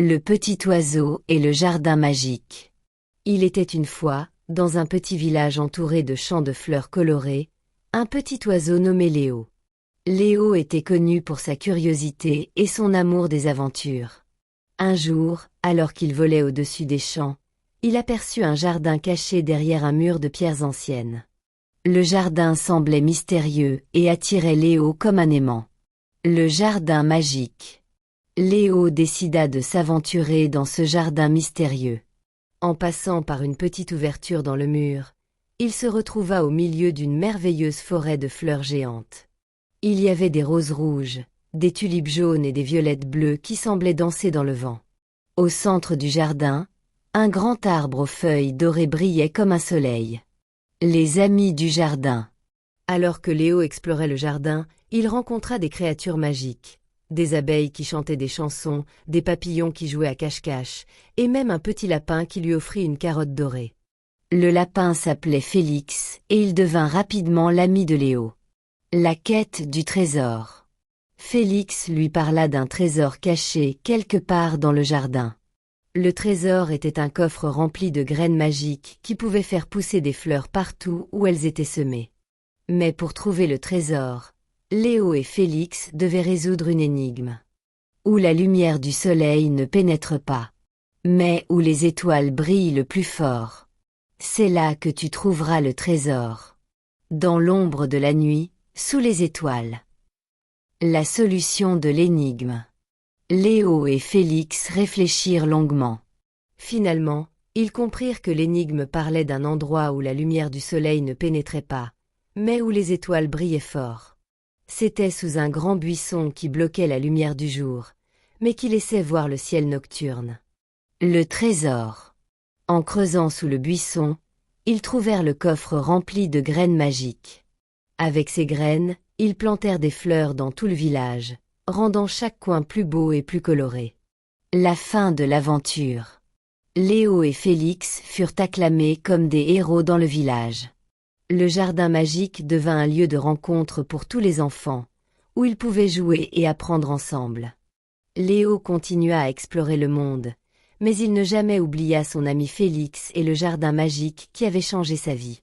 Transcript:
Le petit oiseau et le jardin magique. Il était une fois, dans un petit village entouré de champs de fleurs colorées, un petit oiseau nommé Léo. Léo était connu pour sa curiosité et son amour des aventures. Un jour, alors qu'il volait au-dessus des champs, il aperçut un jardin caché derrière un mur de pierres anciennes. Le jardin semblait mystérieux et attirait Léo comme un aimant. Le jardin magique. Léo décida de s'aventurer dans ce jardin mystérieux. En passant par une petite ouverture dans le mur, il se retrouva au milieu d'une merveilleuse forêt de fleurs géantes. Il y avait des roses rouges, des tulipes jaunes et des violettes bleues qui semblaient danser dans le vent. Au centre du jardin, un grand arbre aux feuilles dorées brillait comme un soleil. Les amis du jardin. Alors que Léo explorait le jardin, il rencontra des créatures magiques. Des abeilles qui chantaient des chansons, des papillons qui jouaient à cache-cache, et même un petit lapin qui lui offrit une carotte dorée. Le lapin s'appelait Félix, et il devint rapidement l'ami de Léo. La quête du trésor. Félix lui parla d'un trésor caché quelque part dans le jardin. Le trésor était un coffre rempli de graines magiques qui pouvaient faire pousser des fleurs partout où elles étaient semées. Mais pour trouver le trésor, Léo et Félix devaient résoudre une énigme. Où la lumière du soleil ne pénètre pas, mais où les étoiles brillent le plus fort. C'est là que tu trouveras le trésor. Dans l'ombre de la nuit, sous les étoiles. La solution de l'énigme. Léo et Félix réfléchirent longuement. Finalement, ils comprirent que l'énigme parlait d'un endroit où la lumière du soleil ne pénétrait pas, mais où les étoiles brillaient fort. C'était sous un grand buisson qui bloquait la lumière du jour, mais qui laissait voir le ciel nocturne. Le trésor. En creusant sous le buisson, ils trouvèrent le coffre rempli de graines magiques. Avec ces graines, ils plantèrent des fleurs dans tout le village, rendant chaque coin plus beau et plus coloré. La fin de l'aventure. Léo et Félix furent acclamés comme des héros dans le village. Le jardin magique devint un lieu de rencontre pour tous les enfants, où ils pouvaient jouer et apprendre ensemble. Léo continua à explorer le monde, mais il ne jamais oublia son ami Félix et le jardin magique qui avait changé sa vie.